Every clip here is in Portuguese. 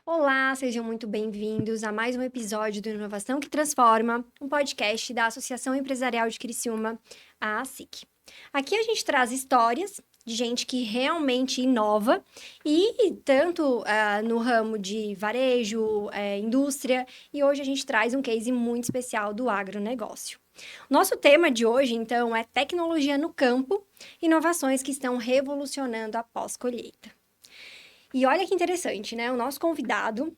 Olá, sejam muito bem-vindos a mais um episódio do Inovação que Transforma, um podcast da Associação Empresarial de Criciúma, a ASIC. Aqui a gente traz histórias de gente que realmente inova e tanto no ramo de varejo, indústria, e hoje a gente traz um case muito especial do agronegócio. Nosso tema de hoje, então, é tecnologia no campo, inovações que estão revolucionando a pós-colheita. E olha que interessante, né? O nosso convidado,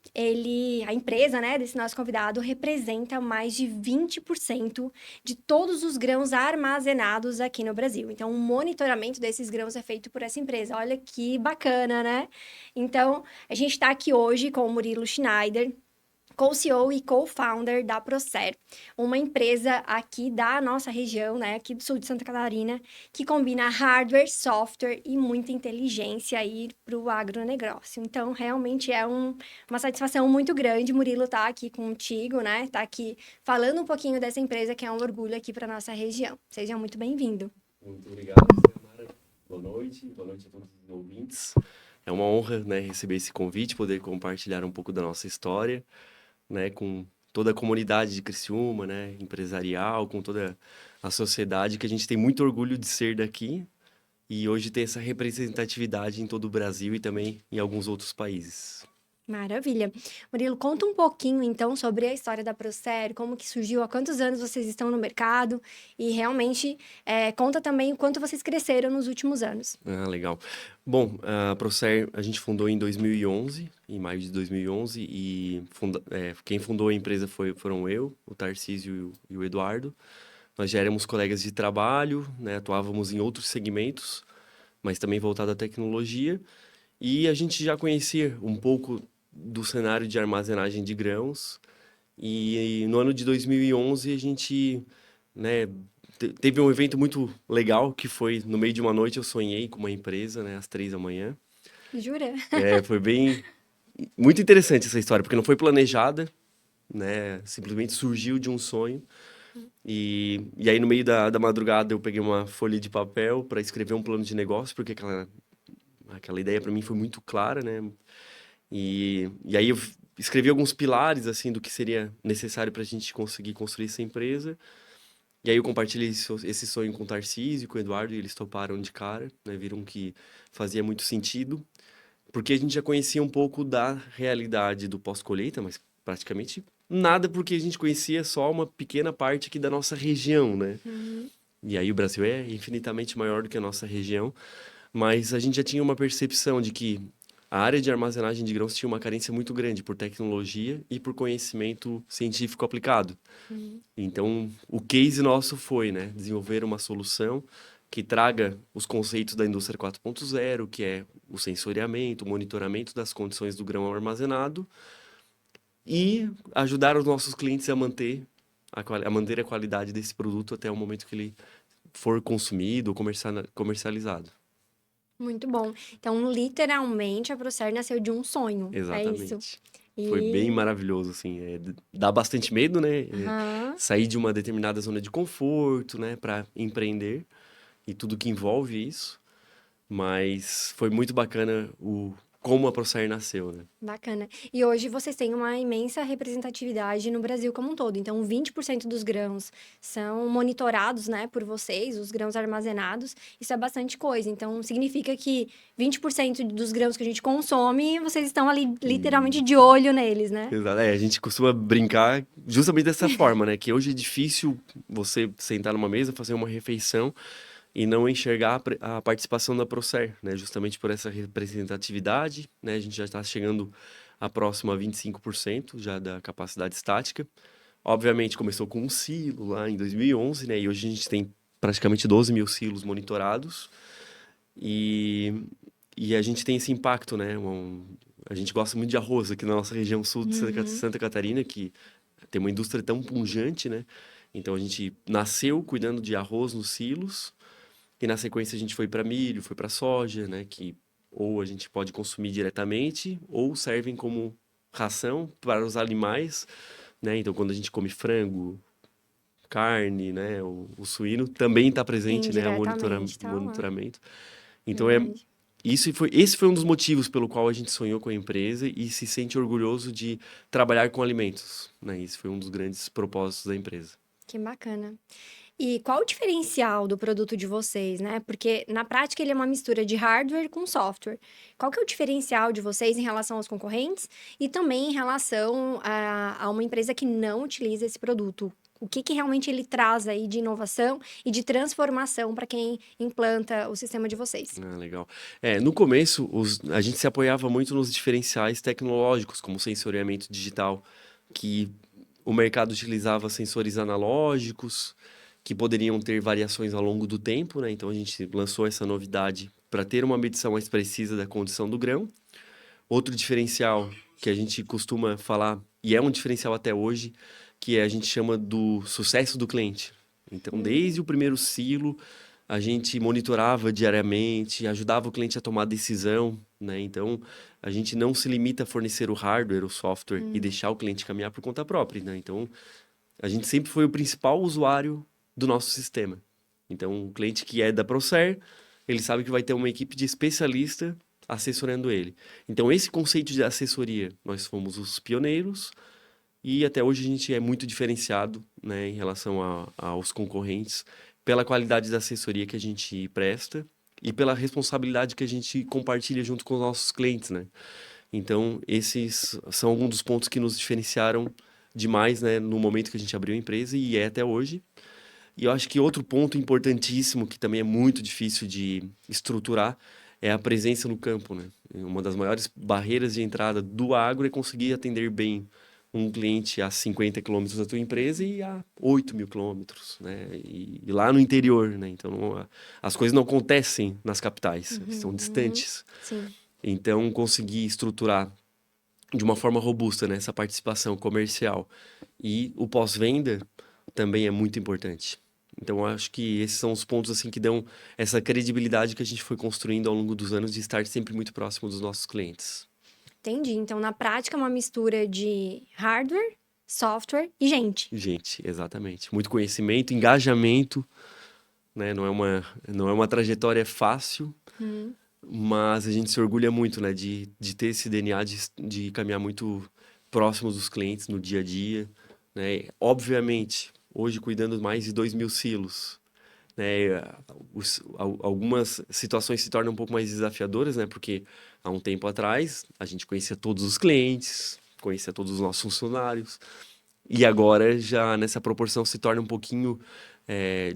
a empresa, né, desse nosso convidado representa mais de 20% de todos os grãos armazenados aqui no Brasil. Então, o monitoramento desses grãos é feito por essa empresa. Olha que bacana, né? Então, a gente está aqui hoje com o Murilo Schneider, co-CEO e co-founder da Procer, uma empresa aqui da nossa região, né, aqui do sul de Santa Catarina, que combina hardware, software e muita inteligência aí para o agronegócio. Então, realmente é uma satisfação muito grande, Murilo, estar aqui contigo, né, estar aqui falando um pouquinho dessa empresa que é um orgulho aqui para nossa região. Seja muito bem-vindo. Muito obrigado, Samara. Boa noite a todos os ouvintes. É uma honra, né, receber esse convite, poder compartilhar um pouco da nossa história, né, com toda a comunidade de Criciúma, né, empresarial, com toda a sociedade, que a gente tem muito orgulho de ser daqui e hoje ter essa representatividade em todo o Brasil e também em alguns outros países. Maravilha. Murilo, conta um pouquinho, então, sobre a história da Procer, como que surgiu, há quantos anos vocês estão no mercado e realmente conta também o quanto vocês cresceram nos últimos anos. Ah, legal. Bom, a Procer a gente fundou em 2011, em maio de 2011, e quem fundou a empresa foram eu, o Tarcísio e o Eduardo. Nós já éramos colegas de trabalho, né, atuávamos em outros segmentos, mas também voltado à tecnologia, e a gente já conhecia um pouco do cenário de armazenagem de grãos, e no ano de 2011 a gente, né, teve um evento muito legal, que foi no meio de uma noite eu sonhei com uma empresa, né, às 3 da manhã. Jura? Foi muito interessante essa história, porque não foi planejada, né, simplesmente surgiu de um sonho. E aí, no meio da madrugada, eu peguei uma folha de papel para escrever um plano de negócio, porque aquela ideia para mim foi muito clara, né? E aí, eu escrevi alguns pilares, assim, do que seria necessário para a gente conseguir construir essa empresa. E aí, eu compartilhei esse sonho com o Tarcísio e com o Eduardo, e eles toparam de cara, né? Viram que fazia muito sentido, porque a gente já conhecia um pouco da realidade do pós-colheita, mas praticamente nada, porque a gente conhecia só uma pequena parte aqui da nossa região, né? Uhum. E aí o Brasil é infinitamente maior do que a nossa região, mas a gente já tinha uma percepção de que a área de armazenagem de grãos tinha uma carência muito grande por tecnologia e por conhecimento científico aplicado. Uhum. Então, o case nosso foi, né, desenvolver uma solução que traga os conceitos da indústria 4.0, que é o sensoriamento, o monitoramento das condições do grão armazenado, e ajudar os nossos clientes a manter a qualidade desse produto até o momento que ele for consumido ou comercializado. Muito bom. Então, literalmente, a Procer nasceu de um sonho, é isso? Exatamente. Foi bem E... maravilhoso, assim. Dá bastante medo, né? Aham. Sair de uma determinada zona de conforto, né? Para empreender e tudo que envolve isso. Mas foi muito bacana como a ProSair nasceu, né? Bacana. E hoje vocês têm uma imensa representatividade no Brasil como um todo. Então, 20% dos grãos são monitorados, né, por vocês, os grãos armazenados. Isso é bastante coisa. Então, significa que 20% dos grãos que a gente consome, vocês estão ali literalmente E de olho neles, né? exato. A gente costuma brincar justamente dessa forma, né? Que hoje é difícil você sentar numa mesa, fazer uma refeição e não enxergar a participação da Procer, né? Justamente por essa representatividade, né? A gente já está chegando a próximo a 25% já da capacidade estática. Obviamente começou com um silo lá em 2011, né? E hoje a gente tem praticamente 12 mil silos monitorados e, e a gente tem esse impacto, né? A gente gosta muito de arroz aqui na nossa região sul de Uhum. Santa Catarina, que tem uma indústria tão pujante, né? Então a gente nasceu cuidando de arroz nos silos e na sequência a gente foi para milho, foi para soja, né? Que ou a gente pode consumir diretamente ou servem como ração para os animais, né? Então quando a gente come frango, carne, né? O suíno também está presente, né? O Indiretamente, tá lá. monitoramento. Então Verdade. Esse foi um dos motivos pelo qual a gente sonhou com a empresa e se sente orgulhoso de trabalhar com alimentos, né? Esse foi um dos grandes propósitos da empresa. Que bacana. E qual o diferencial do produto de vocês, né? Porque na prática ele é uma mistura de hardware com software. Qual que é o diferencial de vocês em relação aos concorrentes e também em relação a uma empresa que não utiliza esse produto? O que que realmente ele traz aí de inovação e de transformação para quem implanta o sistema de vocês? Ah, legal. No começo, a gente se apoiava muito nos diferenciais tecnológicos, como sensoriamento digital, que o mercado utilizava sensores analógicos, que poderiam ter variações ao longo do tempo, né? Então a gente lançou essa novidade para ter uma medição mais precisa da condição do grão. Outro diferencial que a gente costuma falar, e é um diferencial até hoje, que a gente chama do sucesso do cliente. Então, desde o primeiro silo, a gente monitorava diariamente, ajudava o cliente a tomar decisão, né? Então, a gente não se limita a fornecer o hardware, o software e deixar o cliente caminhar por conta própria, né? Então, a gente sempre foi o principal usuário do nosso sistema. Então, o cliente que é da Procer, ele sabe que vai ter uma equipe de especialista assessorando ele. Então, esse conceito de assessoria, nós fomos os pioneiros e até hoje a gente é muito diferenciado, né, em relação aos concorrentes pela qualidade da assessoria que a gente presta e pela responsabilidade que a gente compartilha junto com os nossos clientes, né? Então, esses são alguns dos pontos que nos diferenciaram demais, né, no momento que a gente abriu a empresa e é até hoje. E eu acho que outro ponto importantíssimo, que também é muito difícil de estruturar, é a presença no campo, né? Uma das maiores barreiras de entrada do agro é conseguir atender bem um cliente a 50 quilômetros da tua empresa e a 8 mil quilômetros, né? E lá no interior, né? Então, as coisas não acontecem nas capitais, são distantes. Sim. Então, conseguir estruturar de uma forma robusta, né, essa participação comercial e o pós-venda também é muito importante. Então, eu acho que esses são os pontos assim que dão essa credibilidade que a gente foi construindo ao longo dos anos de estar sempre muito próximo dos nossos clientes. Entendi. Então, na prática, é uma mistura de hardware, software e gente. Gente, exatamente. Muito conhecimento, engajamento, né? Não é uma trajetória fácil, mas a gente se orgulha muito, né, de ter esse DNA de caminhar muito próximo dos clientes no dia a dia, né? Obviamente, hoje cuidando mais de 2 mil silos, né? Algumas situações se tornam um pouco mais desafiadoras, né? Porque há um tempo atrás a gente conhecia todos os clientes, conhecia todos os nossos funcionários, e agora já nessa proporção se torna um pouquinho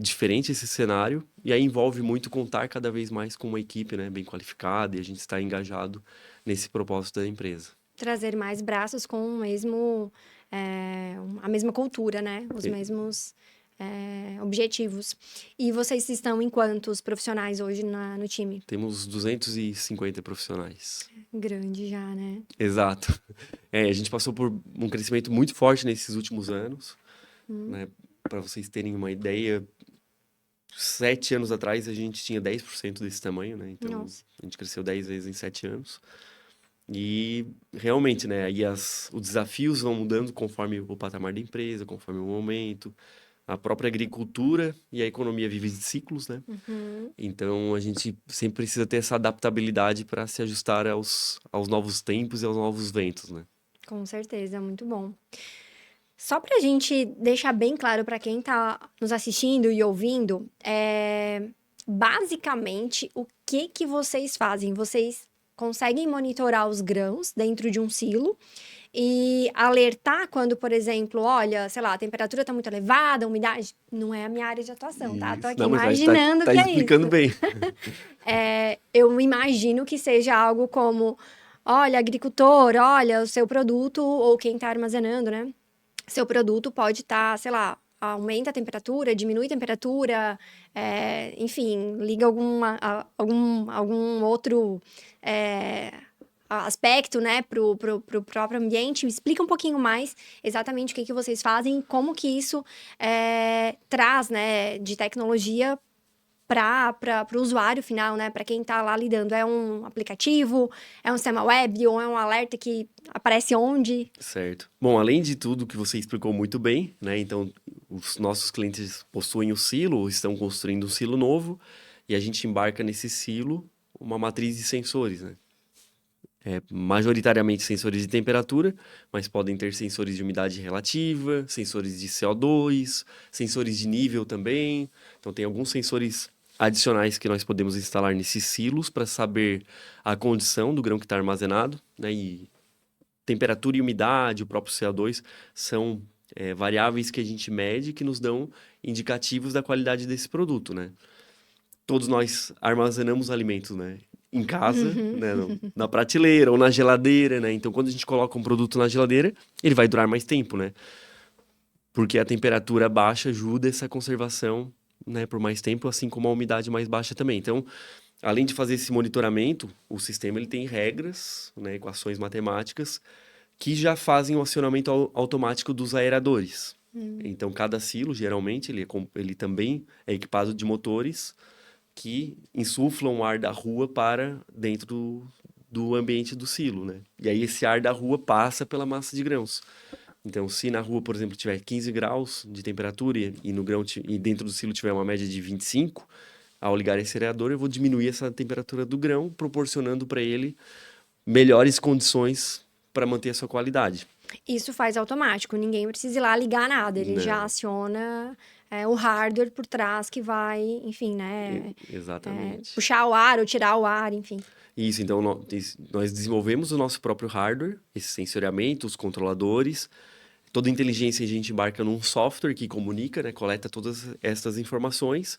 diferente esse cenário, e aí envolve muito contar cada vez mais com uma equipe, né, bem qualificada, e a gente está engajado nesse propósito da empresa. Trazer mais braços com o mesmo, a mesma cultura, né? Os E- mesmos objetivos. E vocês estão em quantos profissionais hoje no time? Temos 250 profissionais. Grande já, né? Exato. A gente passou por um crescimento muito forte nesses últimos anos, né? Para vocês terem uma ideia, 7 anos atrás a gente tinha 10% desse tamanho, né? Então Nossa. a gente cresceu 10 vezes em 7 anos. E realmente, né? Aí os desafios vão mudando conforme o patamar da empresa, conforme o momento. A própria agricultura e a economia vivem de ciclos, né? Então a gente sempre precisa ter essa adaptabilidade para se ajustar aos novos tempos e aos novos ventos, né? Com certeza, muito bom. Só para a gente deixar bem claro para quem está nos assistindo e ouvindo, basicamente o que que vocês fazem? Vocês conseguem monitorar os grãos dentro de um silo e alertar quando, por exemplo, olha, sei lá, a temperatura está muito elevada, a umidade. Não é a minha área de atuação, tá? Tô Isso. aqui Não, mas imaginando tá que é explicando isso. bem. Eu imagino que seja algo como: olha, agricultor, olha, o seu produto, ou quem está armazenando, né? Seu produto pode estar, sei lá, aumenta a temperatura, diminui a temperatura, enfim, liga algum outro aspecto, né, pro próprio ambiente. Me explica um pouquinho mais exatamente o que que vocês fazem e como que isso traz, né, de tecnologia para o usuário final, né? Para quem está lá lidando. É um aplicativo, é um sistema web ou é um alerta que aparece onde? Certo. Bom, além de tudo que você explicou muito bem, né? Então, os nossos clientes possuem o silo, ou estão construindo um silo novo, e a gente embarca nesse silo, uma matriz de sensores, né? Majoritariamente sensores de temperatura, mas podem ter sensores de umidade relativa, sensores de CO2, sensores de nível também. Então, tem alguns sensores adicionais que nós podemos instalar nesses silos para saber a condição do grão que está armazenado, né? E temperatura e umidade, o próprio CO2, são variáveis que a gente mede que nos dão indicativos da qualidade desse produto, né? Todos nós armazenamos alimentos, né? Em casa, né? Na prateleira ou na geladeira, né? Então, quando a gente coloca um produto na geladeira, ele vai durar mais tempo, né? Porque a temperatura baixa ajuda essa conservação, né? Por mais tempo, assim como a umidade mais baixa também. Então, além de fazer esse monitoramento, o sistema ele tem regras, né? Equações matemáticas que já fazem o acionamento automático dos aeradores. Então, cada silo, geralmente, ele também é equipado de motores que insuflam o ar da rua para dentro do ambiente do silo, né? E aí esse ar da rua passa pela massa de grãos. Então, se na rua, por exemplo, tiver 15 graus de temperatura e no grão e dentro do silo tiver uma média de 25, ao ligar esse aerador, eu vou diminuir essa temperatura do grão, proporcionando para ele melhores condições para manter a sua qualidade. Isso faz automático, ninguém precisa ir lá ligar nada, ele já Não. aciona o hardware por trás que vai, enfim, né, Exatamente. puxar o ar ou tirar o ar, enfim. Isso, então nós desenvolvemos o nosso próprio hardware, esse sensoriamento, os controladores, toda a inteligência a gente embarca num software que comunica, né, coleta todas essas informações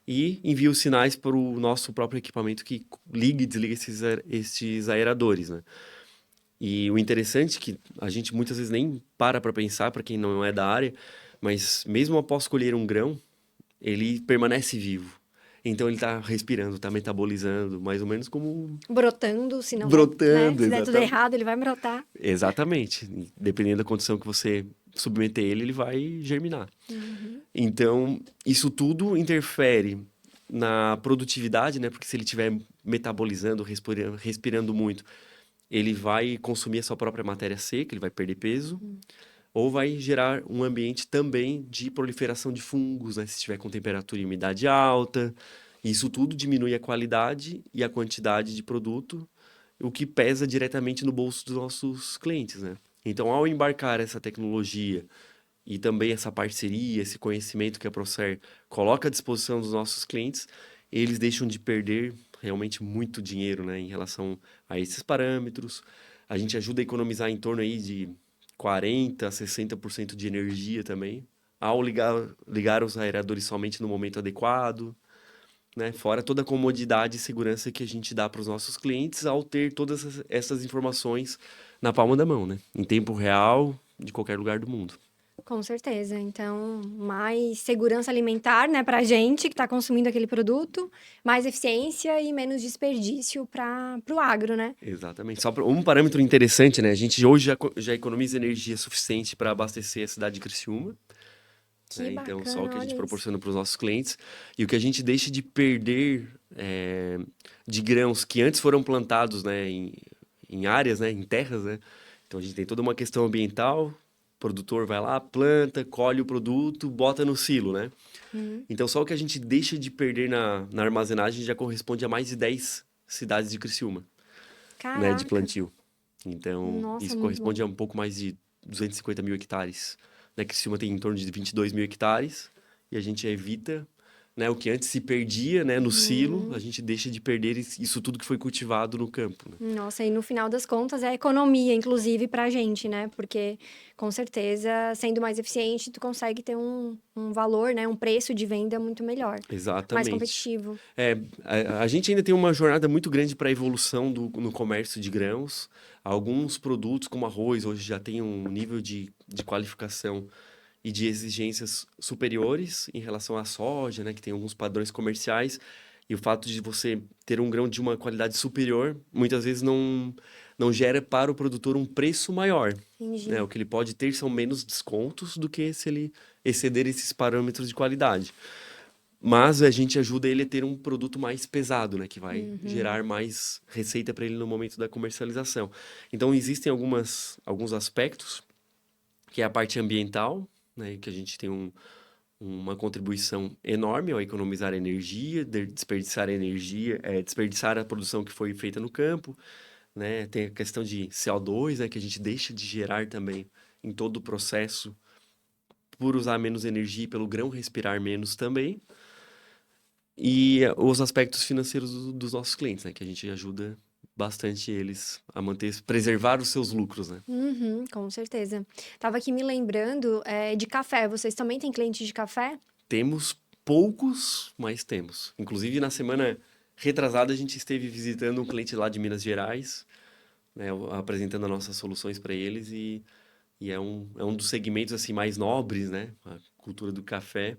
e envia os sinais para o nosso próprio equipamento que liga e desliga esses aeradores, né? E o interessante é que a gente muitas vezes nem para pensar, para quem não é da área, mas mesmo após colher um grão, ele permanece vivo. Então ele está respirando, está metabolizando, mais ou menos como Brotando, se não der, né, brotando, se der tudo exatamente. errado, ele vai brotar. Exatamente. Dependendo da condição que você submeter ele, ele vai germinar. Então, isso tudo interfere na produtividade, né? Porque se ele estiver metabolizando, respirando muito, ele vai consumir a sua própria matéria seca, ele vai perder peso, ou vai gerar um ambiente também de proliferação de fungos, né? Se estiver com temperatura e umidade alta. Isso tudo diminui a qualidade e a quantidade de produto, o que pesa diretamente no bolso dos nossos clientes, né? Então, ao embarcar essa tecnologia e também essa parceria, esse conhecimento que a Procer coloca à disposição dos nossos clientes, eles deixam de perder realmente muito dinheiro, né, em relação a esses parâmetros. A gente ajuda a economizar em torno aí de 40% a 60% de energia também, ao ligar os aeradores somente no momento adequado, né? Fora toda a comodidade e segurança que a gente dá para os nossos clientes ao ter todas essas informações na palma da mão, né? Em tempo real, de qualquer lugar do mundo. Com certeza. Então, mais segurança alimentar, né, pra gente que está consumindo aquele produto, mais eficiência e menos desperdício para o agro, né? Exatamente. Só um parâmetro interessante, né? A gente hoje já economiza energia suficiente para abastecer a cidade de Criciúma, Que né? Então, só o bacana, que a gente olha isso. proporciona para os nossos clientes. E o que a gente deixa de perder de grãos que antes foram plantados, né, em áreas, né, em terras, né? Então, a gente tem toda uma questão ambiental. O produtor vai lá, planta, colhe o produto, bota no silo, né? Então, só o que a gente deixa de perder na armazenagem já corresponde a mais de 10 cidades de Criciúma, né, de Caraca. plantio. Então, Nossa, isso muito bom. corresponde a um pouco mais de 250 mil hectares. Né? Criciúma tem em torno de 22 mil hectares e a gente evita, né, o que antes se perdia, né, no silo, a gente deixa de perder isso tudo que foi cultivado no campo, né? Nossa, e no final das contas é economia, inclusive, pra gente, né? Porque, com certeza, sendo mais eficiente, tu consegue ter um valor, né? Um preço de venda muito melhor, mais Exatamente. competitivo. A gente ainda tem uma jornada muito grande para a evolução no comércio de grãos. Alguns produtos, como arroz, hoje já tem um nível de qualificação e de exigências superiores em relação à soja, né, que tem alguns padrões comerciais. E o fato de você ter um grão de uma qualidade superior, muitas vezes não gera para o produtor um preço maior, né? Entendi. O que ele pode ter são menos descontos do que se ele exceder esses parâmetros de qualidade. Mas a gente ajuda ele a ter um produto mais pesado, né? Que vai gerar mais receita para ele no momento da comercialização. Então, existem alguns aspectos, que é a parte ambiental, né? Que a gente tem uma contribuição enorme ao economizar energia, desperdiçar energia, desperdiçar a produção que foi feita no campo, né? Tem a questão de CO2, né, que a gente deixa de gerar também em todo o processo por usar menos energia e pelo grão respirar menos também. E os aspectos financeiros dos nossos clientes, né? Que a gente ajuda bastante eles a manter, preservar os seus lucros, né? Uhum, com certeza. Tava aqui me lembrando de café. Vocês também têm clientes de café? Temos poucos, mas temos. Inclusive, na semana retrasada, a gente esteve visitando um cliente lá de Minas Gerais, né? Apresentando as nossas soluções para eles e é um dos segmentos assim mais nobres, né? A cultura do café.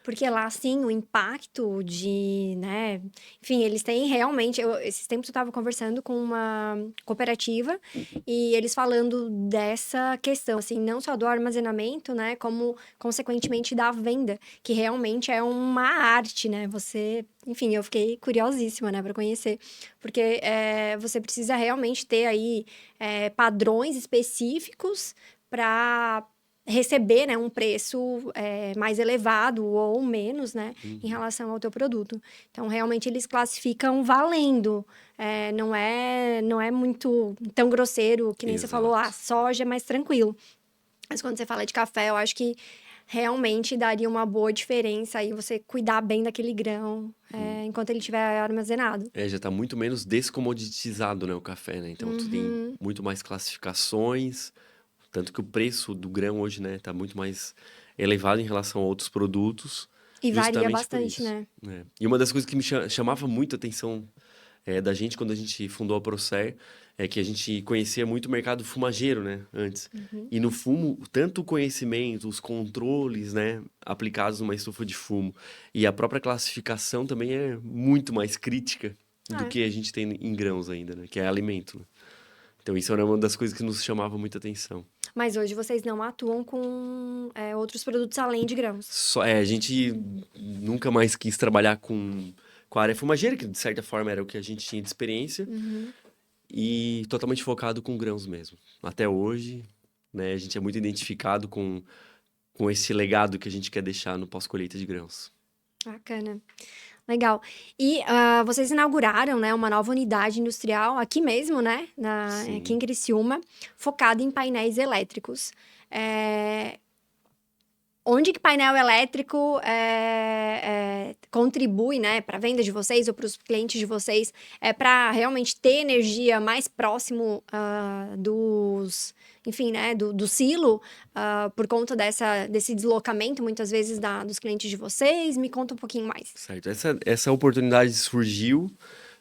Porque lá, sim, o impacto de, né? Enfim, eles têm realmente. Esses tempos eu estava conversando com uma cooperativa e eles falando dessa questão, assim, não só do armazenamento, né? Como, consequentemente, da venda, que realmente é uma arte, né? Você. Enfim, eu fiquei curiosíssima, né, para conhecer. Porque você precisa realmente ter aí padrões específicos para receber, né, um preço mais elevado ou menos, né, em relação ao teu produto. Então, realmente, eles classificam valendo. Não é muito tão grosseiro, que nem você falou, Exato. soja é mais tranquilo. Mas quando você fala de café, eu acho que realmente daria uma boa diferença aí você cuidar bem daquele grão enquanto ele estiver armazenado. Já está muito menos descomoditizado, né, o café, né? Então, tu tem Uhum. muito mais classificações, tanto que o preço do grão hoje, né, tá muito mais elevado em relação a outros produtos, E varia justamente por bastante, isso, né? né? E uma das coisas que me chamava muito a atenção da gente quando a gente fundou a Procer é que a gente conhecia muito o mercado fumageiro, né, antes. Uhum. E no fumo, tanto o conhecimento, os controles, né, aplicados numa estufa de fumo e a própria classificação também é muito mais crítica do É. que a gente tem em grãos ainda, né, que é alimento, né? Então isso era uma das coisas que nos chamava muita atenção. Mas hoje vocês não atuam com outros produtos além de grãos. A gente nunca mais quis trabalhar com a área fumageira, que de certa forma era o que a gente tinha de experiência, Uhum. e totalmente focado com grãos mesmo. Até hoje, né, a gente é muito identificado com esse legado que a gente quer deixar no pós-colheita de grãos. Bacana. Legal. E vocês inauguraram, né, uma nova unidade industrial aqui mesmo, né? Aqui em Sim. Criciúma, focada em painéis elétricos. Onde que painel elétrico contribui, né, para a venda de vocês ou para os clientes de vocês, para realmente ter energia mais próximo enfim, né, do silo, por conta desse deslocamento, muitas vezes, dos clientes de vocês? Me conta um pouquinho mais. Certo. Essa oportunidade surgiu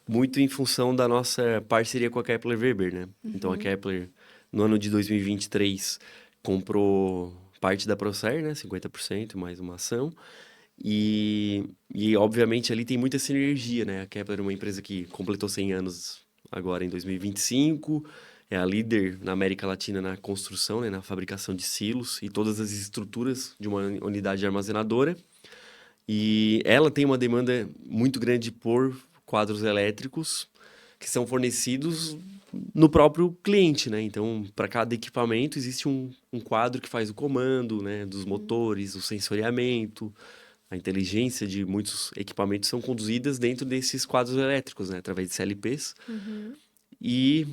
muito em função da nossa parceria com a Kepler Weber, né? Então a Uhum. Kepler, no ano de 2023, comprou parte da Procer, né? 50% mais uma ação. Obviamente, ali tem muita sinergia, né? A Kepler é uma empresa que completou 100 anos agora em 2025, é a líder na América Latina na construção, né? Na fabricação de silos e todas as estruturas de uma unidade armazenadora. E ela tem uma demanda muito grande por quadros elétricos que são fornecidos no próprio cliente, né? Então, para cada equipamento existe um quadro que faz o comando, né? Dos motores, o sensoriamento, a inteligência de muitos equipamentos são conduzidas dentro desses quadros elétricos, né? Através de CLPs. Uhum. E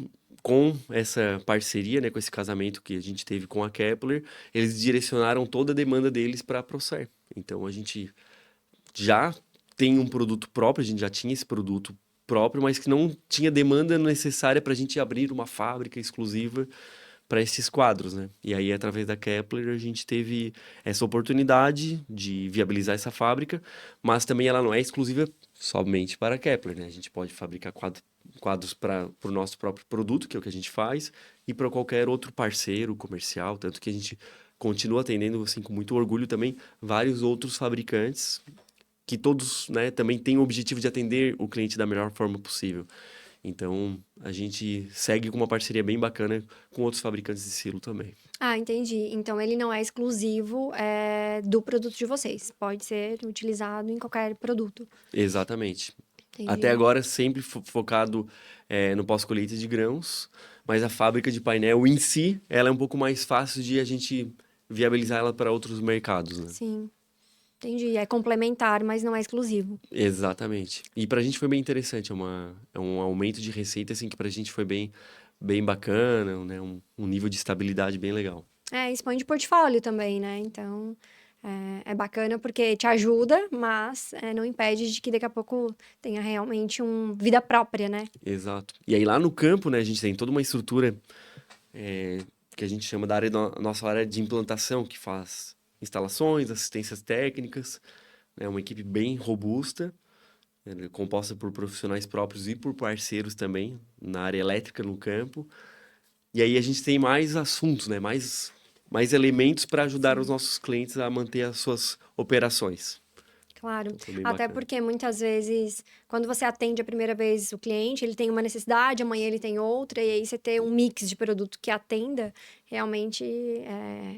com essa parceria, né? Com esse casamento que a gente teve com a Kepler, eles direcionaram toda a demanda deles para a Procer. Então, a gente já tem um produto próprio, a gente já tinha esse produto próprio, mas que não tinha demanda necessária para a gente abrir uma fábrica exclusiva para esses quadros, né? E aí, através da Kepler, a gente teve essa oportunidade de viabilizar essa fábrica, mas também ela não é exclusiva somente para a Kepler, né? A gente pode fabricar quadros para o nosso próprio produto, que é o que a gente faz, e para qualquer outro parceiro comercial, tanto que a gente continua atendendo, assim, com muito orgulho também, vários outros fabricantes que todos, né, também têm o objetivo de atender o cliente da melhor forma possível. Então, a gente segue com uma parceria bem bacana com outros fabricantes de silo também. Ah, entendi. Então, ele não é exclusivo do produto de vocês. Pode ser utilizado em qualquer produto. Exatamente. Até Entendi. agora, sempre focado no pós-colheita de grãos, mas a fábrica de painel em si, ela é um pouco mais fácil de a gente viabilizar ela para outros mercados, né? Sim. Entendi. É complementar, mas não é exclusivo. Exatamente. E pra gente foi bem interessante, é um aumento de receita, assim, que pra gente foi bem bacana, né? Um nível de estabilidade bem legal. Expande o portfólio também, né? Então, é bacana porque te ajuda, mas não impede de que daqui a pouco tenha realmente uma vida própria, né? Exato. E aí lá no campo, né, a gente tem toda uma estrutura que a gente chama da área, nossa área de implantação, que faz instalações, assistências técnicas, né, uma equipe bem robusta, composta por profissionais próprios e por parceiros também, na área elétrica no campo. E aí a gente tem mais assuntos, né, mais elementos para ajudar os Sim. nossos clientes a manter as suas operações. Claro. Então foi bem Até bacana. porque muitas vezes, quando você atende a primeira vez o cliente, ele tem uma necessidade, amanhã ele tem outra, e aí você ter um mix de produto que atenda realmente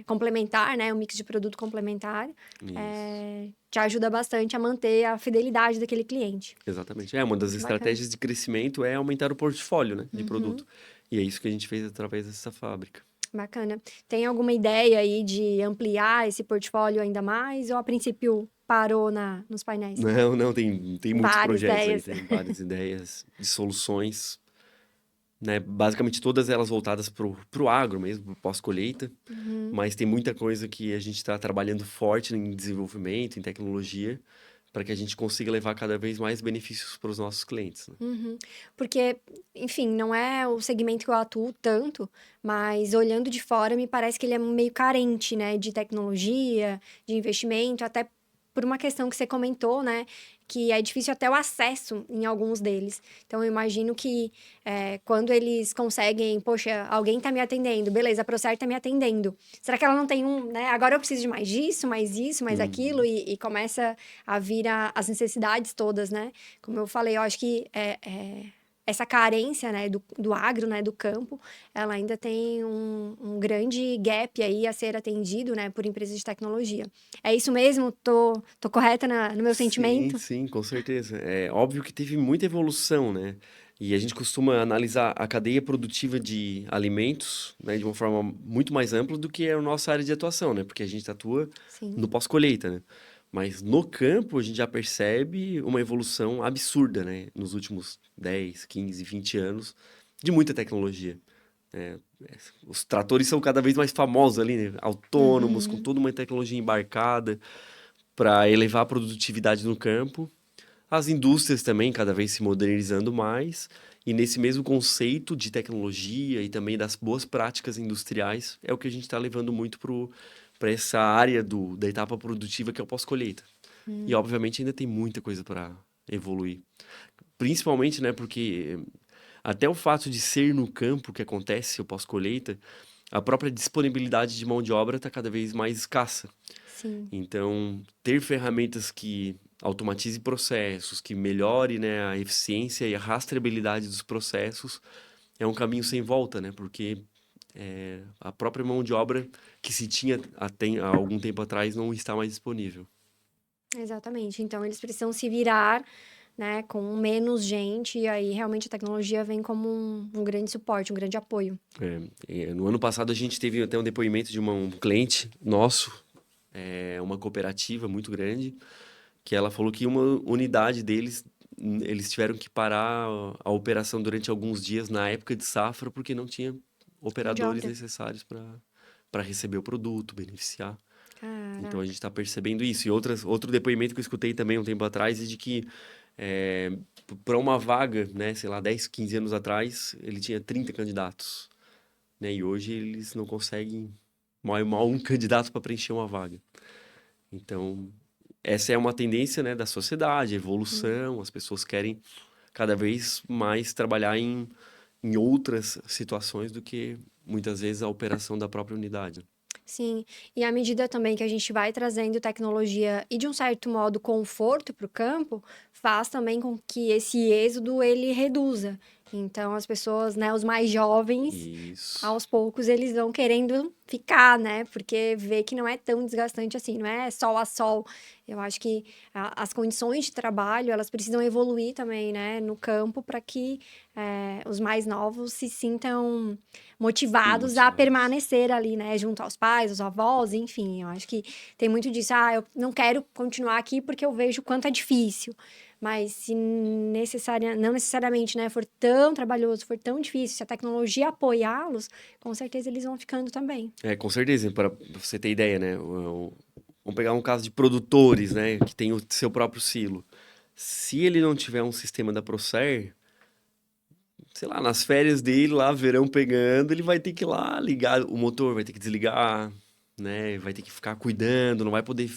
complementar, né? Um mix de produto complementar Isso. te ajuda bastante a manter a fidelidade daquele cliente. Exatamente. Uma das Muito bacana. estratégias de crescimento é aumentar o portfólio, né, de produto. Uhum. E é isso que a gente fez através dessa fábrica. Bacana. Tem alguma ideia aí de ampliar esse portfólio ainda mais, ou a princípio parou nos painéis? Não, tem muitos Várias projetos aí, ideias. tem várias ideias de soluções, né? Basicamente todas elas voltadas pro agro mesmo, pro pós-colheita, Uhum. mas tem muita coisa que a gente está trabalhando forte em desenvolvimento, em tecnologia, para que a gente consiga levar cada vez mais benefícios para os nossos clientes, né? Uhum. Porque, enfim, não é o segmento que eu atuo tanto, mas olhando de fora me parece que ele é meio carente, né, de tecnologia, de investimento, até por uma questão que você comentou, né, que é difícil até o acesso em alguns deles. Então, eu imagino que quando eles conseguem, poxa, alguém tá me atendendo, beleza, a Procer tá me atendendo. Será que ela não tem né, agora eu preciso de mais disso, mais isso, mais aquilo, Uhum. e começa a vir as necessidades todas, né? Como eu falei, eu acho que essa carência, né, do agro, né, do campo, ela ainda tem um grande gap aí a ser atendido, né, por empresas de tecnologia. É isso mesmo? Tô correta no meu Sim, sentimento? sim, com certeza. É óbvio que teve muita evolução, né? E a gente costuma analisar a cadeia produtiva de alimentos, né, de uma forma muito mais ampla do que a nossa área de atuação, né? Porque a gente atua Sim. no pós-colheita, né? Mas no campo a gente já percebe uma evolução absurda, né? Nos últimos 10, 15, 20 anos, de muita tecnologia. Né? Os tratores são cada vez mais famosos ali, né? Autônomos, com Uhum. toda uma tecnologia embarcada para elevar a produtividade no campo. As indústrias também cada vez se modernizando mais, e nesse mesmo conceito de tecnologia e também das boas práticas industriais é o que a gente está levando muito para essa área da etapa produtiva que é o pós-colheita. E Hum. obviamente ainda tem muita coisa para evoluir, principalmente, né, porque até o fato de ser no campo que acontece o pós-colheita, a própria disponibilidade de mão de obra está cada vez mais escassa. Sim. Então, ter ferramentas que automatize processos, que melhore, né, a eficiência e a rastreabilidade dos processos é um caminho sem volta, né? Porque a própria mão de obra que se tinha há algum tempo atrás não está mais disponível. Exatamente. Então, eles precisam se virar, né, com menos gente, e aí realmente a tecnologia vem como um grande suporte, um grande apoio. No ano passado a gente teve até um depoimento de um cliente nosso, uma cooperativa muito grande, que ela falou que uma unidade deles, eles tiveram que parar a operação durante alguns dias na época de safra, porque não tinha Mão de operadores obra. necessários para receber o produto, beneficiar. Então a gente Caraca. está percebendo isso. E outro depoimento que eu escutei também um tempo atrás é de que para uma vaga, né, sei lá, 10, 15 anos atrás, ele tinha 30 candidatos, né? E hoje eles não conseguem mal um candidato para preencher uma vaga. Então, essa é uma tendência, né, da sociedade, a Hum. evolução, as pessoas querem cada vez mais trabalhar em outras situações do que muitas vezes a operação da própria unidade. Sim, e à medida também que a gente vai trazendo tecnologia e, de um certo modo, conforto para o campo, faz também com que esse êxodo ele reduza. Então, as pessoas, né, os mais jovens, Isso. aos poucos, eles vão querendo ficar, né? Porque vê que não é tão desgastante assim, não é sol a sol. Eu acho que as condições de trabalho, elas precisam evoluir também, né, no campo, para que os mais novos se sintam motivados a Motivados. permanecer ali, né, junto aos pais, aos avós, enfim. Eu acho que tem muito disso. Ah, eu não quero continuar aqui porque eu vejo o quanto é difícil. Mas se não necessariamente, né, for tão trabalhoso, for tão difícil, se a tecnologia apoiá-los, com certeza eles vão ficando também. Com certeza, para você ter ideia, né? Vamos pegar um caso de produtores, né? Que tem o seu próprio silo. Se ele não tiver um sistema da Procer, sei lá, nas férias dele, lá, verão pegando, ele vai ter que ir lá ligar o motor, vai ter que desligar, né? Vai ter que ficar cuidando, não vai poder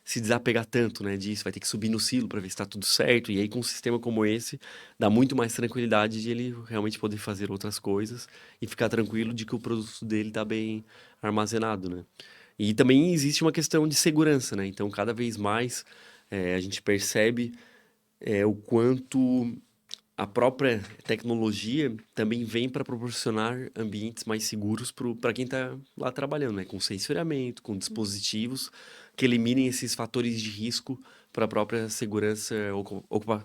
se desapegar tanto, né, disso, vai ter que subir no silo para ver se tá tudo certo. E aí, com um sistema como esse, dá muito mais tranquilidade de ele realmente poder fazer outras coisas e ficar tranquilo de que o produto dele tá bem armazenado, né? E também existe uma questão de segurança, né? Então, cada vez mais a gente percebe o quanto a própria tecnologia também vem para proporcionar ambientes mais seguros para quem está lá trabalhando, né? Com sensoriamento, com dispositivos que eliminem esses fatores de risco para a própria segurança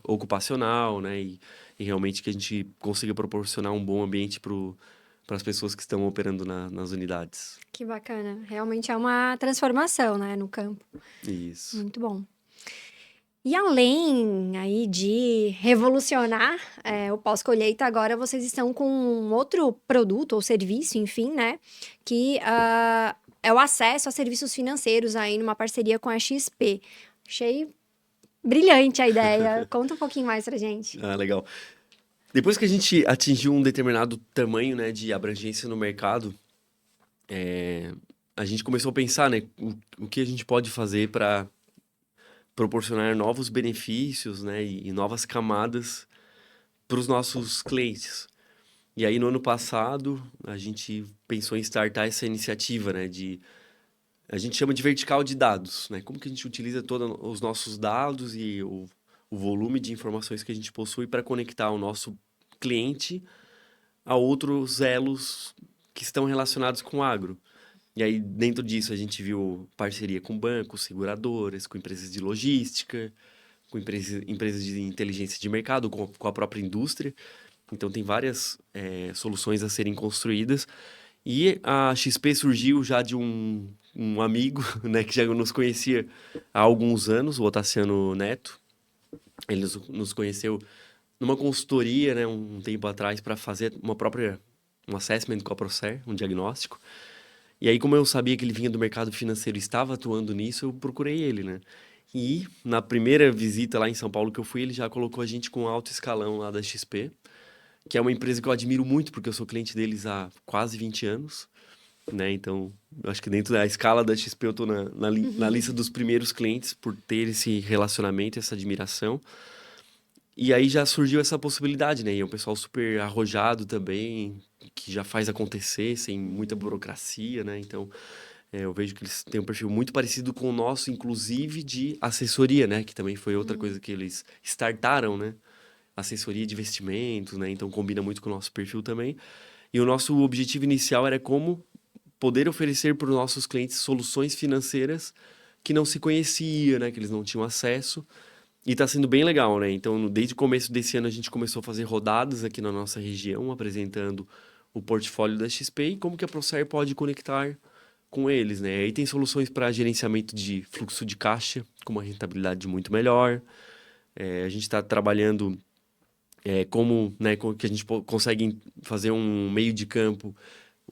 ocupacional, né? E realmente que a gente consiga proporcionar um bom ambiente para as pessoas que estão operando nas unidades. Que bacana. Realmente é uma transformação, né, no campo. Isso. Muito bom. E além aí de revolucionar, o pós-colheita, agora vocês estão com um outro produto ou serviço, enfim, né, que, é o acesso a serviços financeiros aí numa parceria com a XP. Achei brilhante a ideia. Conta um pouquinho mais pra gente. Ah, legal. Depois que a gente atingiu um determinado tamanho, né, de abrangência no mercado, a gente começou a pensar, né, o que a gente pode fazer para proporcionar novos benefícios, né, e novas camadas para os nossos clientes. E aí, no ano passado, a gente pensou em startar essa iniciativa, né, a gente chama de vertical de dados, né, como que a gente utiliza todos os nossos dados e o volume de informações que a gente possui para conectar o nosso cliente a outros elos que estão relacionados com o agro. E aí, dentro disso, a gente viu parceria com bancos, seguradoras, com empresas de logística, com empresas de inteligência de mercado, com a própria indústria. Então, tem várias soluções a serem construídas. E a XP surgiu já de um amigo, né, que já nos conhecia há alguns anos, o Otaciano Neto. Ele nos conheceu numa consultoria, né, um tempo atrás, para fazer um assessment com a Procer, um diagnóstico. E aí, como eu sabia que ele vinha do mercado financeiro e estava atuando nisso, eu procurei ele, né? E na primeira visita lá em São Paulo que eu fui, ele já colocou a gente com alto escalão lá da XP, que é uma empresa que eu admiro muito, porque eu sou cliente deles há quase 20 anos, né? Então, eu acho que dentro da escala da XP eu tô na lista dos primeiros clientes por ter esse relacionamento, essa admiração. E aí já surgiu essa possibilidade, né? E é um pessoal super arrojado também, que já faz acontecer sem muita burocracia, né? Então, eu vejo que eles têm um perfil muito parecido com o nosso, inclusive de assessoria, né? Que também foi outra coisa que eles startaram, né? Assessoria de investimentos, né? Então, combina muito com o nosso perfil também. E o nosso objetivo inicial era como poder oferecer para os nossos clientes soluções financeiras que não se conhecia, né? Que eles não tinham acesso. E tá sendo bem legal, né? Então, desde o começo desse ano, a gente começou a fazer rodadas aqui na nossa região, apresentando o portfólio da XP e como que a Procer pode conectar com eles, né? Aí tem soluções para gerenciamento de fluxo de caixa, com uma rentabilidade muito melhor. A gente está trabalhando como que a gente consegue fazer um meio de campo,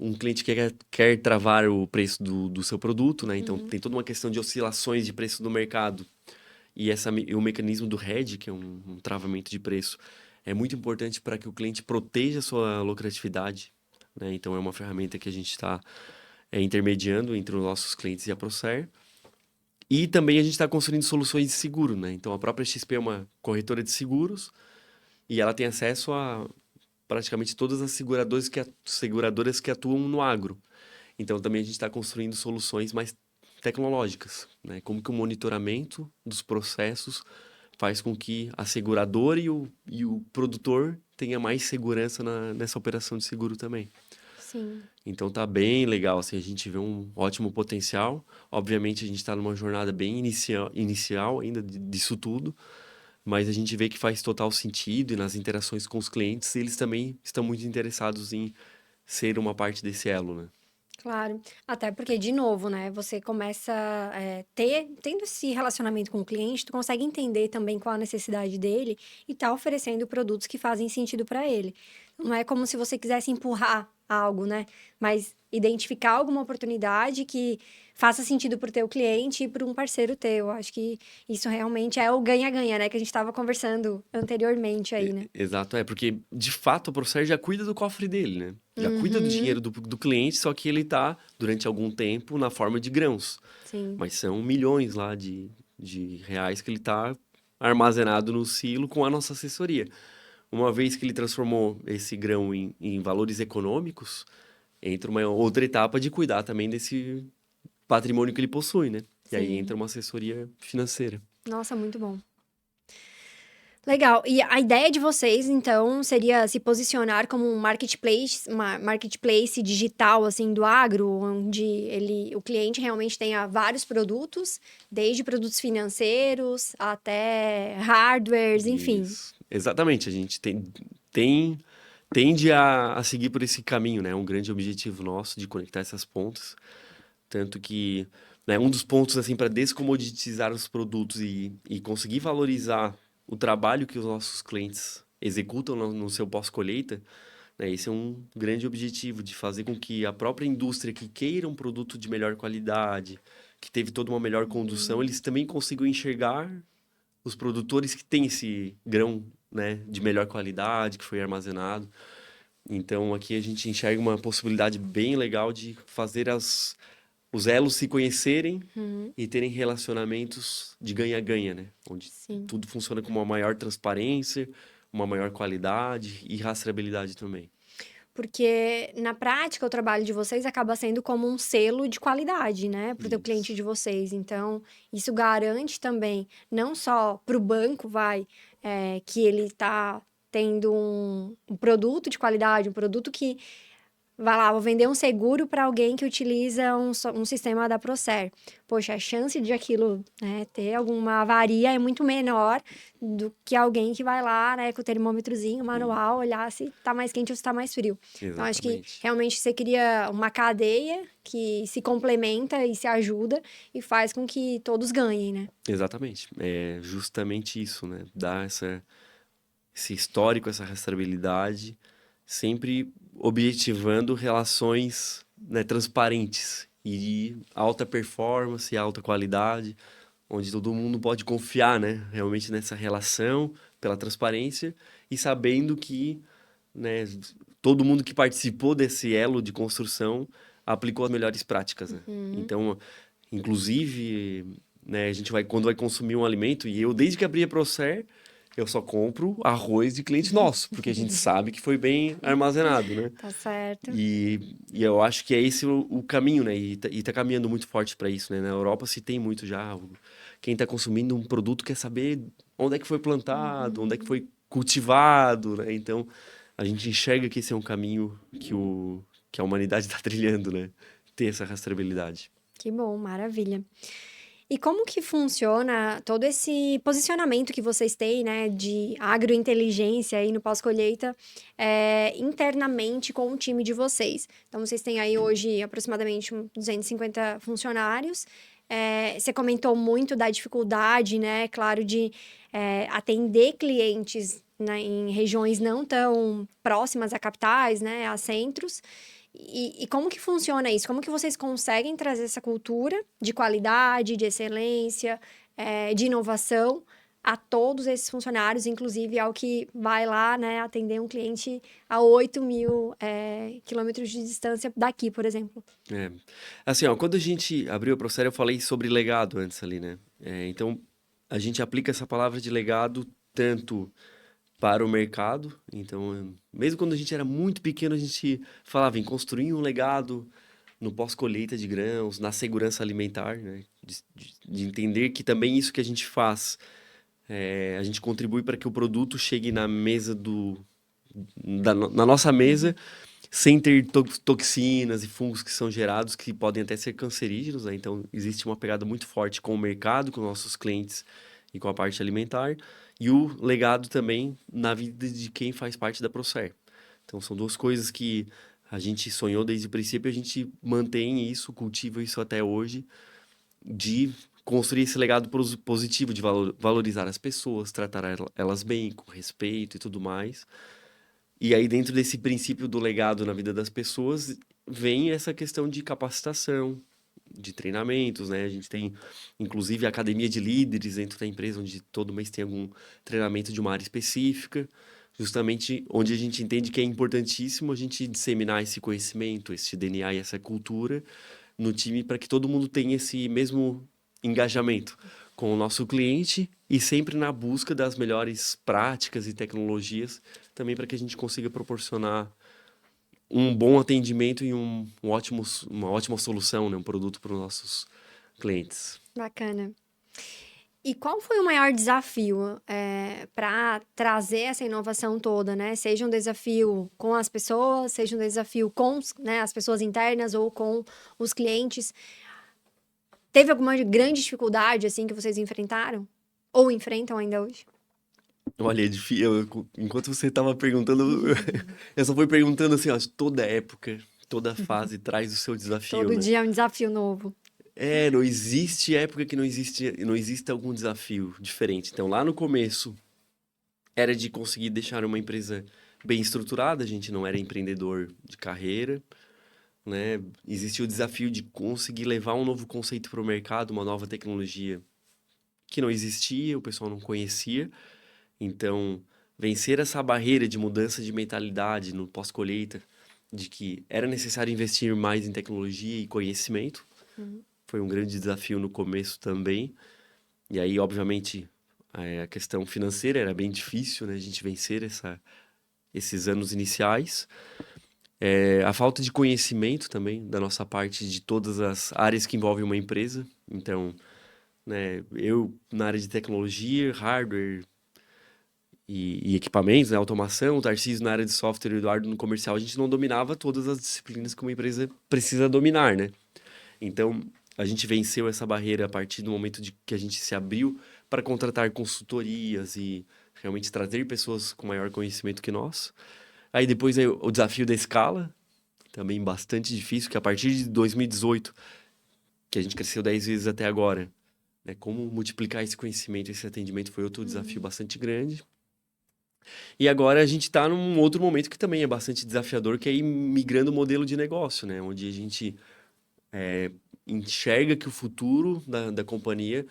um cliente que quer travar o preço do seu produto, né? Então, tem toda uma questão de oscilações de preço do mercado. E o mecanismo do hedge, que é um travamento de preço, é muito importante para que o cliente proteja a sua lucratividade, né? Então, é uma ferramenta que a gente está intermediando entre os nossos clientes e a Procer. E também a gente está construindo soluções de seguro, né? Então, a própria XP é uma corretora de seguros e ela tem acesso a praticamente todas as seguradoras que atuam no agro. Então, também a gente está construindo soluções mais tecnológicas, né? Como que o monitoramento dos processos faz com que a seguradora e o produtor tenha mais segurança nessa operação de seguro também. Sim. Então tá bem legal, assim, a gente vê um ótimo potencial. Obviamente a gente está numa jornada bem inicial ainda disso tudo, mas a gente vê que faz total sentido e nas interações com os clientes eles também estão muito interessados em ser uma parte desse elo, né? Claro, até porque, de novo, né, você começa tendo esse relacionamento com o cliente, tu consegue entender também qual a necessidade dele e tá oferecendo produtos que fazem sentido para ele. Não é como se você quisesse empurrar algo, né, mas identificar alguma oportunidade que faça sentido para o teu cliente e para um parceiro teu. Acho que isso realmente é o ganha-ganha, né, que a gente estava conversando anteriormente aí, né? Exato, porque de fato o Procer já cuida do cofre dele, né? Já cuida do Uhum, dinheiro do cliente, só que ele tá, durante algum tempo, na forma de grãos. sim. Mas são milhões lá de reais que ele tá armazenado no silo com a nossa assessoria. Uma vez que ele transformou esse grão em valores econômicos, entra uma outra etapa de cuidar também desse patrimônio que ele possui, né? E aí Sim. entra uma assessoria financeira. Nossa, muito bom. Legal. E a ideia de vocês, então, seria se posicionar como um marketplace digital, assim, do agro, onde o cliente realmente tenha vários produtos, desde produtos financeiros até hardwares, enfim. Isso. Exatamente, a gente tem tende a seguir por esse caminho, né? É um grande objetivo nosso de conectar essas pontas. Tanto que, né, um dos pontos, assim, para descomoditizar os produtos e conseguir valorizar o trabalho que os nossos clientes executam no seu pós-colheita, né? Esse é um grande objetivo, de fazer com que a própria indústria que queira um produto de melhor qualidade, que teve toda uma melhor condução, eles também consigam enxergar os produtores que têm esse grão, né, de melhor qualidade, que foi armazenado. Então, aqui a gente enxerga uma possibilidade bem legal de fazer os elos se conhecerem Uhum, e terem relacionamentos de ganha-ganha, né? Onde sim. tudo funciona com uma maior transparência, uma maior qualidade e rastreabilidade também. Porque, na prática, o trabalho de vocês acaba sendo como um selo de qualidade, né, para o teu cliente Isso. de vocês. Então, isso garante também, não só para o banco, que ele está tendo um produto de qualidade, um produto que vai lá, vou vender um seguro para alguém que utiliza um sistema da Procer. Poxa, a chance de aquilo, né, ter alguma avaria é muito menor do que alguém que vai lá, né, com o termômetrozinho E- manual, olhar se tá mais quente ou se tá mais frio. Então, acho que Exatamente. realmente você cria uma cadeia que se complementa e se ajuda e faz com que todos ganhem, né? Exatamente. É justamente isso, né? Dar esse histórico, essa rastreabilidade, sempre objetivando relações, né, transparentes e de alta performance, alta qualidade, onde todo mundo pode confiar, né, realmente nessa relação, pela transparência e sabendo que, né, todo mundo que participou desse elo de construção aplicou as melhores práticas, né? Uhum. Então, inclusive, né, a gente vai quando vai consumir um alimento e eu desde que abri a Procer, eu só compro arroz de cliente nosso, porque a gente sabe que foi bem armazenado, né? Tá certo. E eu acho que é esse o caminho, né? E tá caminhando muito forte para isso, né? Na Europa se tem muito já. Quem está consumindo um produto quer saber onde é que foi plantado, onde é que Uhum. foi cultivado, né? Então, a gente enxerga que esse é um caminho que a humanidade está trilhando, né? Ter essa rastreabilidade. Que bom, maravilha. E como que funciona todo esse posicionamento que vocês têm, né, de agrointeligência aí no pós-colheita, internamente com o time de vocês? Então, vocês têm aí hoje aproximadamente 250 funcionários. Você comentou muito da dificuldade, né, claro, de atender clientes, né, em regiões não tão próximas a capitais, né, a centros. E como que funciona isso? Como que vocês conseguem trazer essa cultura de qualidade, de excelência, de inovação a todos esses funcionários, inclusive ao que vai lá, né, atender um cliente a 8.000 quilômetros de distância daqui, por exemplo? É. Assim, ó, quando a gente abriu o processo, eu falei sobre legado antes ali, né? Então, a gente aplica essa palavra de legado tanto para o mercado. Então, mesmo quando a gente era muito pequeno, a gente falava em construir um legado no pós-colheita de grãos, na segurança alimentar, né? De entender que também isso que a gente faz A gente contribui para que o produto chegue na mesa na nossa mesa sem ter toxinas e fungos que são gerados, que podem até ser cancerígenos, né? Então, existe uma pegada muito forte com o mercado, com nossos clientes e com a parte alimentar. E o legado também na vida de quem faz parte da Procer. Então, são duas coisas que a gente sonhou desde o princípio, a gente mantém isso, cultiva isso até hoje, de construir esse legado positivo, de valorizar as pessoas, tratar elas bem, com respeito e tudo mais. E aí, dentro desse princípio do legado na vida das pessoas, vem essa questão de capacitação, de treinamentos, né? A gente tem, inclusive, a academia de líderes dentro da empresa, onde todo mês tem algum treinamento de uma área específica, justamente onde a gente entende que é importantíssimo a gente disseminar esse conhecimento, esse DNA e essa cultura no time para que todo mundo tenha esse mesmo engajamento com o nosso cliente e sempre na busca das melhores práticas e tecnologias, também para que a gente consiga proporcionar um bom atendimento e uma ótima solução, né? Um produto para os nossos clientes. Bacana. E qual foi o maior desafio para trazer essa inovação toda, né? Seja um desafio com as pessoas, seja um desafio com né, as pessoas internas ou com os clientes. Teve alguma grande dificuldade, assim, que vocês enfrentaram? Ou enfrentam ainda hoje? Olha, é difícil. Enquanto você estava perguntando, eu só fui perguntando assim, ó, toda época, toda fase traz o seu desafio, Todo né? dia é um desafio novo. Não existe época que não existe algum desafio diferente. Então, lá no começo, era de conseguir deixar uma empresa bem estruturada, a gente não era empreendedor de carreira, né? Existia o desafio de conseguir levar um novo conceito para o mercado, uma nova tecnologia que não existia, o pessoal não conhecia. Então, vencer essa barreira de mudança de mentalidade no pós-colheita, de que era necessário investir mais em tecnologia e conhecimento, foi um grande desafio no começo também. E aí, obviamente, a questão financeira era bem difícil, né? A gente vencer esses anos iniciais. A falta de conhecimento também da nossa parte de todas as áreas que envolvem uma empresa. Então, né, eu na área de tecnologia, hardware e equipamentos, né, automação, o Tarcísio na área de software e o Eduardo no comercial, a gente não dominava todas as disciplinas que uma empresa precisa dominar, né? Então, a gente venceu essa barreira a partir do momento de que a gente se abriu para contratar consultorias e realmente trazer pessoas com maior conhecimento que nós. Aí depois o desafio da escala, também bastante difícil, que a partir de 2018, que a gente cresceu 10 vezes até agora, né? Como multiplicar esse conhecimento, esse atendimento foi outro desafio bastante grande. E agora a gente está num outro momento que também é bastante desafiador, que é ir migrando o modelo de negócio, né? Onde a gente enxerga que o futuro da companhia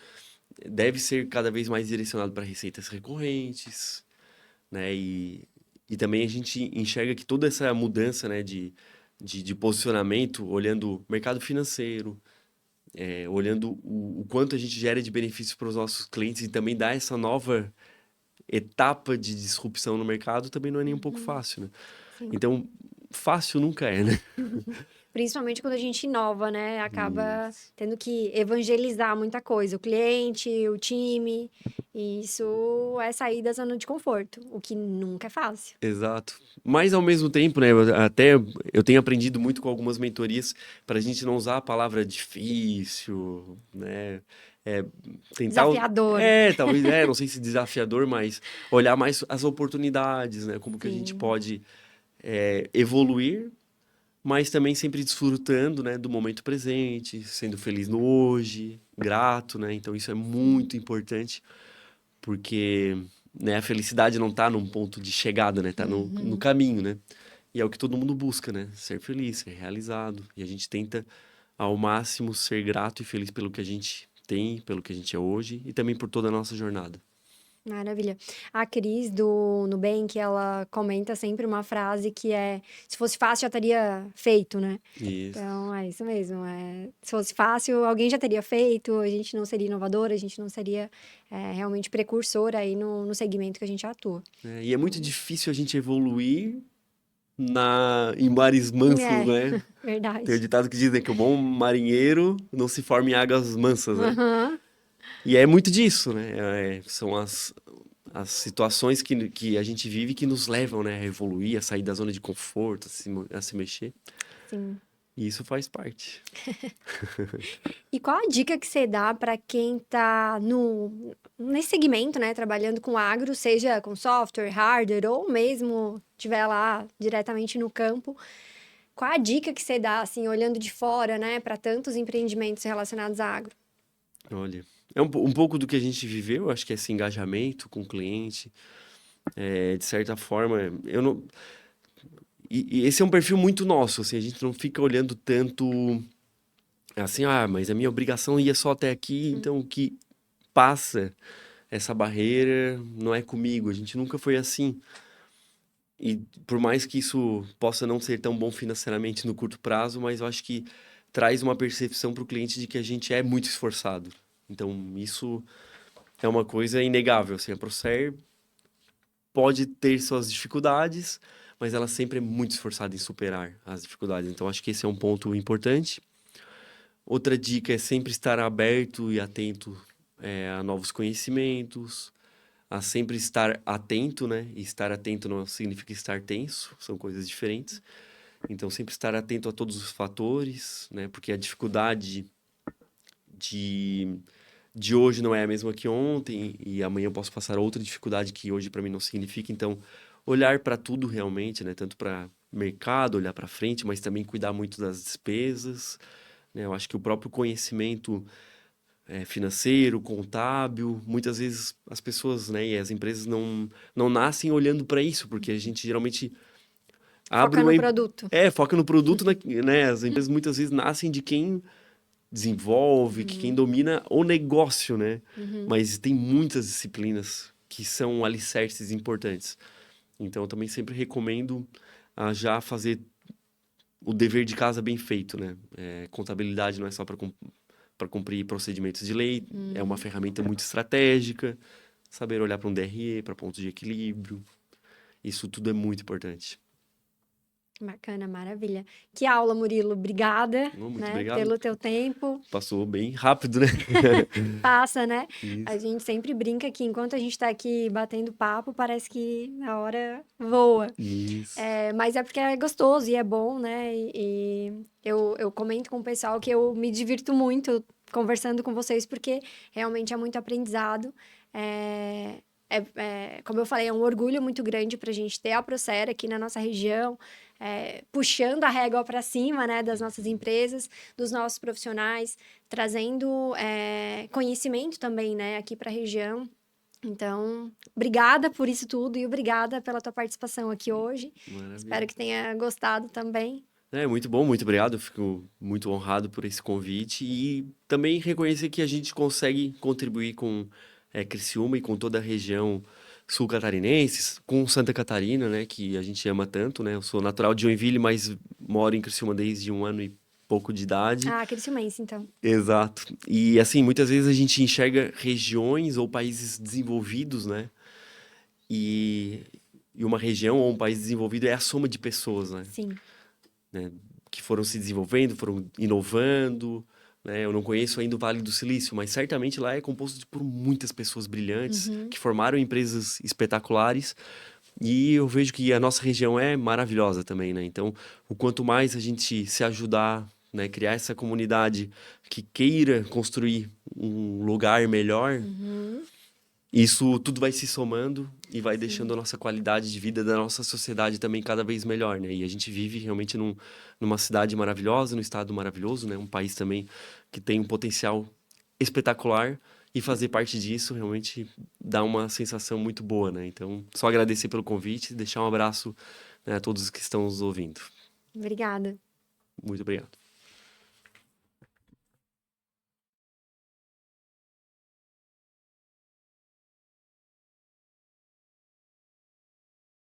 deve ser cada vez mais direcionado para receitas recorrentes, né? E também a gente enxerga que toda essa mudança, né, de posicionamento, olhando o mercado financeiro, olhando o quanto a gente gera de benefícios para os nossos clientes e também dá essa nova etapa de disrupção no mercado, também não é nem um pouco fácil, né? Sim. Então, fácil nunca é, né? Principalmente quando a gente inova, né? Acaba Isso. tendo que evangelizar muita coisa. O cliente, o time. E isso é sair da zona de conforto, o que nunca é fácil. Exato. Mas ao mesmo tempo, né, eu tenho aprendido muito com algumas mentorias para a gente não usar a palavra difícil, né? É, tentar, Desafiador. talvez, não sei se desafiador, mas olhar mais as oportunidades, né? Como que a gente Sim. pode evoluir, mas também sempre desfrutando, né, do momento presente, sendo feliz no hoje, grato, né? Então isso é muito importante, porque, né, a felicidade não tá num ponto de chegada, né? Tá no caminho, né? E é o que todo mundo busca, né? Ser feliz, ser realizado. E a gente tenta, ao máximo, ser grato e feliz pelo que a gente tem, pelo que a gente é hoje e também por toda a nossa jornada. Maravilha. A Cris do Nubank, ela comenta sempre uma frase que é: se fosse fácil, já teria feito, né? Isso. Então, é isso mesmo. Se fosse fácil, alguém já teria feito, a gente não seria inovador, a gente não seria realmente precursor aí no segmento que a gente atua. E é muito difícil a gente evoluir em mares mansos, né? Tem o Verdade. ditado que diz, né, que o bom marinheiro não se forma em águas mansas, né? Aham. E é muito disso, né? São as situações que a gente vive que nos levam, né, a evoluir, a sair da zona de conforto, a se mexer. Sim. E isso faz parte. E qual a dica que você dá para quem está nesse segmento, né, trabalhando com agro, seja com software, hardware ou mesmo tiver lá diretamente no campo? Qual a dica que você dá, assim, olhando de fora, né, para tantos empreendimentos relacionados a agro? Olha, é um pouco do que a gente viveu, acho que é esse engajamento com o cliente. De certa forma, eu não. E esse é um perfil muito nosso, assim, a gente não fica olhando tanto assim, mas a minha obrigação ia só até aqui, então o que passa essa barreira não é comigo. A gente nunca foi assim. E por mais que isso possa não ser tão bom financeiramente no curto prazo, mas eu acho que traz uma percepção para o cliente de que a gente é muito esforçado. Então, isso é uma coisa inegável. Assim, a Procer pode ter suas dificuldades, mas ela sempre é muito esforçada em superar as dificuldades. Então, acho que esse é um ponto importante. Outra dica é sempre estar aberto e atento a novos conhecimentos, a sempre estar atento, né? E estar atento não significa estar tenso, são coisas diferentes. Então, sempre estar atento a todos os fatores, né? Porque a dificuldade de, de hoje não é a mesma que ontem, e amanhã eu posso passar outra dificuldade que hoje para mim não significa. Então, olhar para tudo realmente, né? Tanto para mercado, olhar para frente, mas também cuidar muito das despesas, né? Eu acho que o próprio conhecimento financeiro, contábil, muitas vezes as pessoas, né, e as empresas não nascem olhando para isso, porque a gente geralmente abre Foca no uma. produto. Foca no produto, né? As empresas muitas vezes nascem de quem desenvolve, que quem domina o negócio, né? Uhum. Mas tem muitas disciplinas que são alicerces importantes. Então, eu também sempre recomendo a já fazer o dever de casa bem feito, né? Contabilidade não é só para cumprir procedimentos de lei, é uma ferramenta muito estratégica. Saber olhar para um DRE, para pontos de equilíbrio, isso tudo é muito importante. Bacana, maravilha. Que aula, Murilo. Obrigada, Muito né, obrigado. pelo teu tempo. Passou bem rápido, né? Passa, né? A Isso. gente sempre brinca que enquanto a gente está aqui batendo papo, parece que a hora voa. Isso. Mas é porque é gostoso e é bom, né? Eu comento com o pessoal que eu me divirto muito conversando com vocês, porque realmente é muito aprendizado. É, como eu falei, é um orgulho muito grande para a gente ter a Procer aqui na nossa região, puxando a régua para cima, né, das nossas empresas, dos nossos profissionais, trazendo conhecimento também, né, aqui para a região. Então, obrigada por isso tudo e obrigada pela tua participação aqui hoje. Espero Maravilha. que tenha gostado também. Muito bom, muito obrigado. Eu fico muito honrado por esse convite e também reconhecer que a gente consegue contribuir com Criciúma e com toda a região sul catarinense, com Santa Catarina, né, que a gente ama tanto, né? Eu sou natural de Joinville, mas moro em Criciúma desde 1 ano e pouco de idade. Ah, Criciúmense, então. Exato. E assim, muitas vezes a gente enxerga regiões ou países desenvolvidos, né? E, e uma região ou um país desenvolvido é a soma de pessoas, né? Sim. Que foram se desenvolvendo, foram inovando, né? Eu não conheço ainda o Vale do Silício, mas certamente lá é composto por muitas pessoas brilhantes Uhum. que formaram empresas espetaculares. E eu vejo que a nossa região é maravilhosa também, né? Então, o quanto mais a gente se ajudar, né, criar essa comunidade que queira construir um lugar melhor, Uhum. isso tudo vai se somando e vai Sim. deixando a nossa qualidade de vida da nossa sociedade também cada vez melhor, né? E a gente vive realmente numa cidade maravilhosa, num estado maravilhoso, né? Um país também que tem um potencial espetacular e fazer parte disso realmente dá uma sensação muito boa, né? Então, só agradecer pelo convite e deixar um abraço, né, a todos que estão nos ouvindo. Obrigada. Muito obrigado.